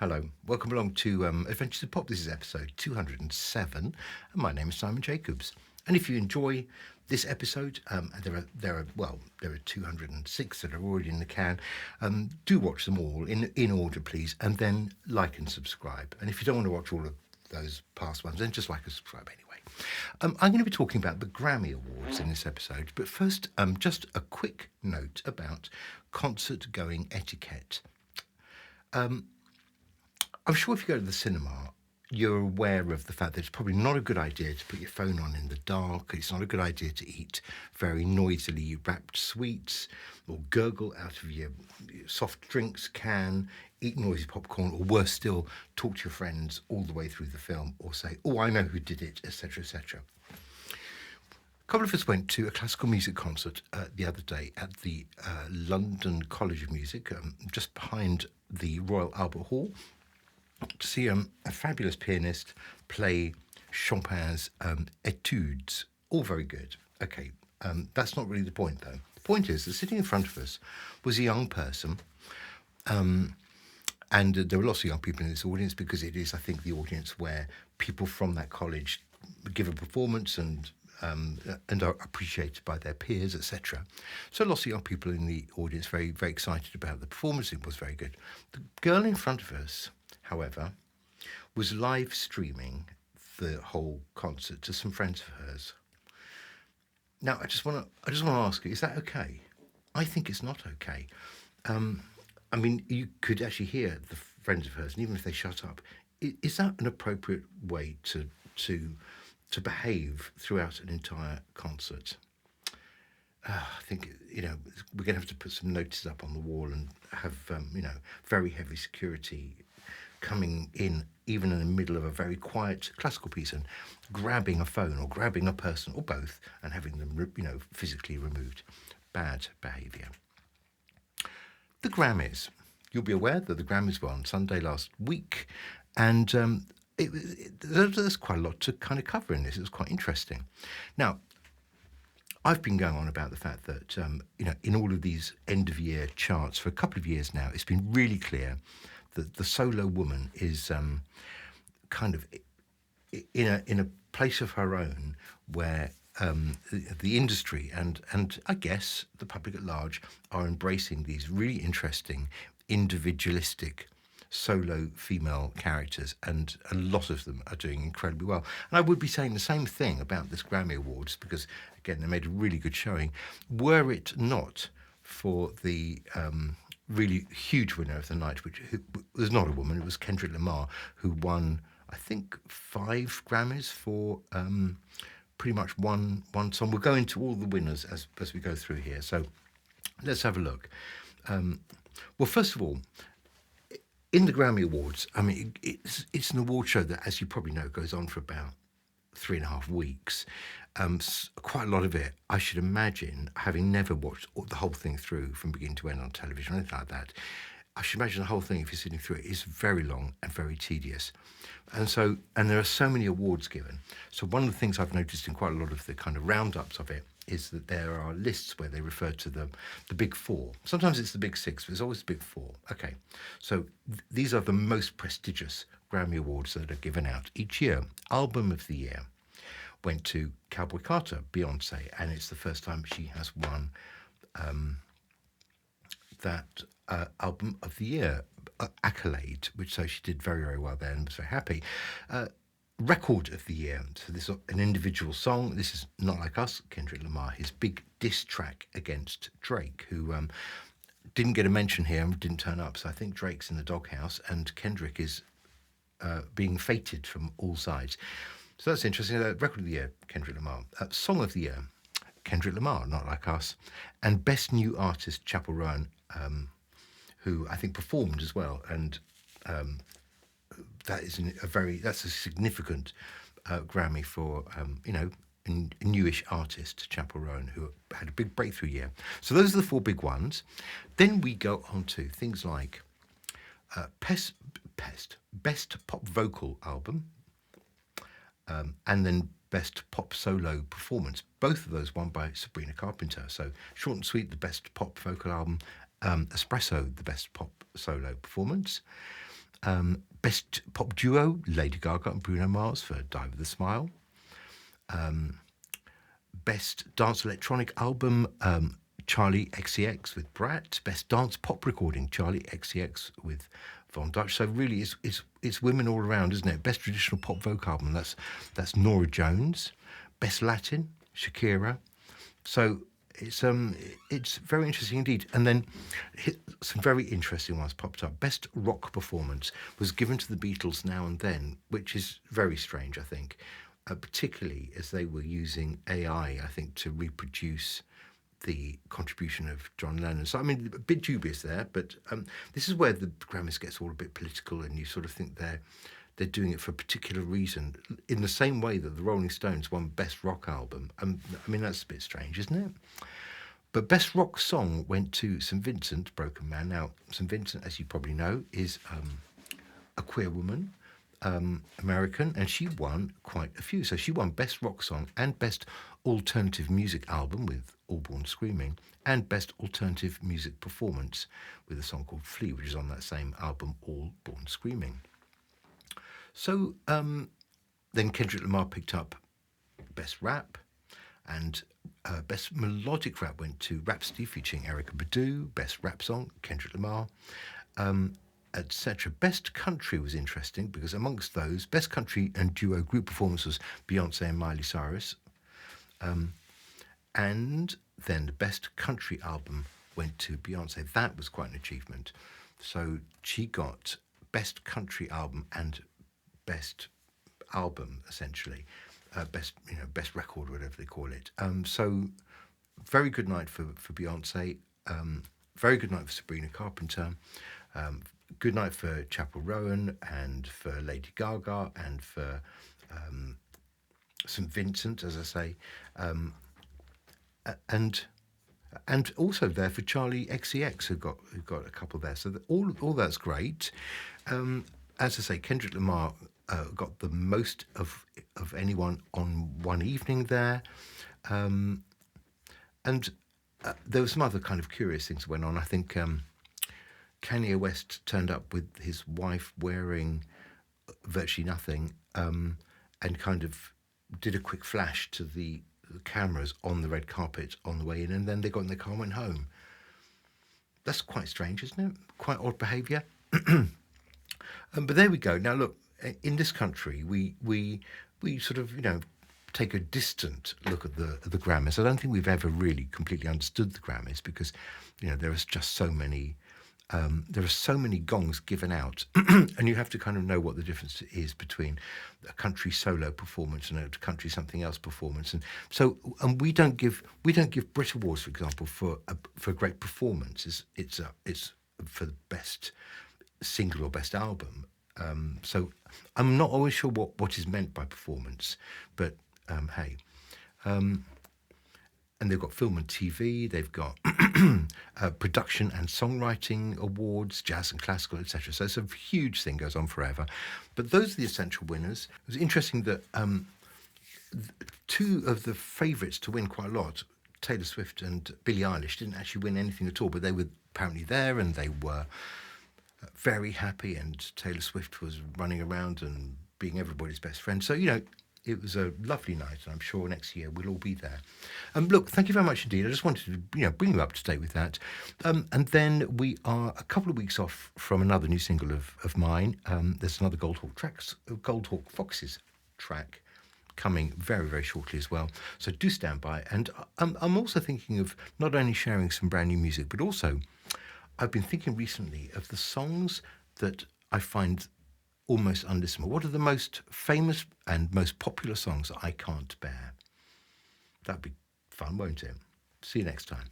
Hello, welcome along to Adventures of Pop. This is episode 207, and my name is Simon Jacobs. And if you enjoy this episode, and there are 206 that are already in the can. Do watch them all in order, please, and then like and subscribe. And if you don't want to watch all of those past ones, then just like and subscribe anyway. I'm going to be talking about the Grammy Awards in this episode, but first, just a quick note about concert-going etiquette. I'm sure if you go to the cinema, you're aware of the fact that it's probably not a good idea to put your phone on in the dark. It's not a good idea to eat very noisily wrapped sweets or gurgle out of your soft drinks can, eat noisy popcorn, or worse still, talk to your friends all the way through the film or say, oh, I know who did it, etc., etc. A couple of us went to a classical music concert the other day at the London College of Music, just behind the Royal Albert Hall, to see a fabulous pianist play Chopin's Etudes. All very good. Okay, that's not really the point, though. The point is that sitting in front of us was a young person, and there were lots of young people in this audience because it is, I think, the audience where people from that college give a performance and are appreciated by their peers, etc. So lots of young people in the audience very, very excited about the performance. It was very good. The girl in front of us, however, was live streaming the whole concert to some friends of hers. Now, I just want to ask you: is that okay? I think it's not okay. I mean, you could actually hear the friends of hers, and even if they shut up, is that an appropriate way to behave throughout an entire concert? I think we're going to have to put some notices up on the wall and have very heavy security coming in, even in the middle of a very quiet classical piece, and grabbing a phone or grabbing a person or both and having them physically removed. Bad behaviour. The Grammys. You'll be aware that the Grammys were on Sunday last week, and there's quite a lot to kind of cover in this. It was quite interesting. Now, I've been going on about the fact that, in all of these end-of-year charts for a couple of years now, it's been really clear that the solo woman is kind of in a place of her own where the industry and I guess the public at large are embracing these really interesting, individualistic solo female characters, and a lot of them are doing incredibly well. And I would be saying the same thing about this Grammy Awards because, again, they made a really good showing. Were it not for the really huge winner of the night, which was not a woman, it was Kendrick Lamar, who won, I think, 5 Grammys for pretty much one song. We'll go into all the winners as we go through here. So let's have a look. Well, first of all, in the Grammy Awards, I mean, it's an award show that, as you probably know, goes on for about 3.5 weeks. Quite a lot of it, I should imagine, having never watched the whole thing through from beginning to end on television or anything like that, I should imagine the whole thing, if you're sitting through it, is very long and very tedious. And there are so many awards given. So one of the things I've noticed in quite a lot of the kind of roundups of it is that there are lists where they refer to the big 4. Sometimes it's the big 6, but it's always the big 4. Okay, so these are the most prestigious Grammy Awards that are given out each year. Album of the Year went to Cowboy Carter, Beyonce, and it's the first time she has won that Album of the Year accolade, so she did very, very well there and was very happy. Record of the Year, so this is an individual song. This is Not Like Us, Kendrick Lamar, his big diss track against Drake, who didn't get a mention here and didn't turn up. So I think Drake's in the doghouse and Kendrick is being feted from all sides. So that's interesting. Record of the Year, Kendrick Lamar. Song of the Year, Kendrick Lamar, Not Like Us. And Best New Artist, Chappell Roan, who I think performed as well. And that's a significant Grammy for, a newish artist, Chappell Roan, who had a big breakthrough year. So those are the 4 big ones. Then we go on to things like Best Pop Vocal Album, and then Best Pop Solo Performance. Both of those won by Sabrina Carpenter. So Short and Sweet, the Best Pop Vocal Album. Espresso, the Best Pop Solo Performance. Best pop duo, Lady Gaga and Bruno Mars for Die With a Smile. Best dance electronic album, Charlie XCX with Brat. Best dance pop recording, Charlie XCX with Von Dutch. So really, it's women all around, isn't it? Best traditional pop folk album, that's Norah Jones. Best Latin, Shakira. So it's very interesting indeed. And then some very interesting ones popped up. Best rock performance was given to the Beatles Now and Then, which is very strange, I think, particularly as they were using AI, I think, to reproduce the contribution of John Lennon. So, I mean, a bit dubious there, but this is where the Grammys gets all a bit political, and you sort of think they're doing it for a particular reason, in the same way that the Rolling Stones won Best Rock Album. I mean, that's a bit strange, isn't it? But Best Rock Song went to St. Vincent, Broken Man. Now, St. Vincent, as you probably know, is a queer woman, American, and she won quite a few. So she won Best Rock Song and Best Alternative Music Album with All Born Screaming, and Best Alternative Music Performance with a song called Flea, which is on that same album, All Born Screaming. So then Kendrick Lamar picked up Best Rap, and Best Melodic Rap went to Rhapsody featuring Erykah Badu. Best Rap Song, Kendrick Lamar, etc. Best Country was interesting because amongst those, Best Country and Duo Group Performance was Beyonce and Miley Cyrus. And then the Best Country Album went to Beyonce. That was quite an achievement. So she got Best Country Album and Best Album, essentially. Best record, whatever they call it. So very good night for Beyonce. Very good night for Sabrina Carpenter. Good night for Chappell Rowan and for Lady Gaga and for St. Vincent, as I say, and also there for Charlie XCX, who got a couple there. So all that's great. As I say, Kendrick Lamar got the most of anyone on one evening there, and there were some other kind of curious things that went on. I think Kanye West turned up with his wife wearing virtually nothing, and kind of did a quick flash to the cameras on the red carpet on the way in, and then they got in their car and went home. That's quite strange, isn't it? Quite odd behaviour. But there we go. Now look, in this country, we sort of, take a distant look at the Grammys. I don't think we've ever really completely understood the Grammys because, there is just so many. There are so many gongs given out, and you have to kind of know what the difference is between a country solo performance and a country something else performance. And so, we don't give Brit Awards, for example, for a great performance. It's for the best single or best album. So I'm not always sure what is meant by performance, but hey. And they've got film and TV, they've got production and songwriting awards, jazz and classical, etc. So it's a huge thing, goes on forever. But those are the essential winners. It was interesting that two of the favourites to win quite a lot, Taylor Swift and Billie Eilish, didn't actually win anything at all, but they were apparently there and they were very happy, and Taylor Swift was running around and being everybody's best friend. So, it was a lovely night, and I'm sure next year we'll all be there. Look, thank you very much indeed. I just wanted to, bring you up to date with that. And then we are a couple of weeks off from another new single of mine. There's another Goldhawk Foxes track coming very, very shortly as well. So do stand by. And I'm also thinking of not only sharing some brand new music, but also I've been thinking recently of the songs that I find almost unlistenable. What are the most famous and most popular songs that I can't bear? That'd be fun, won't it? See you next time.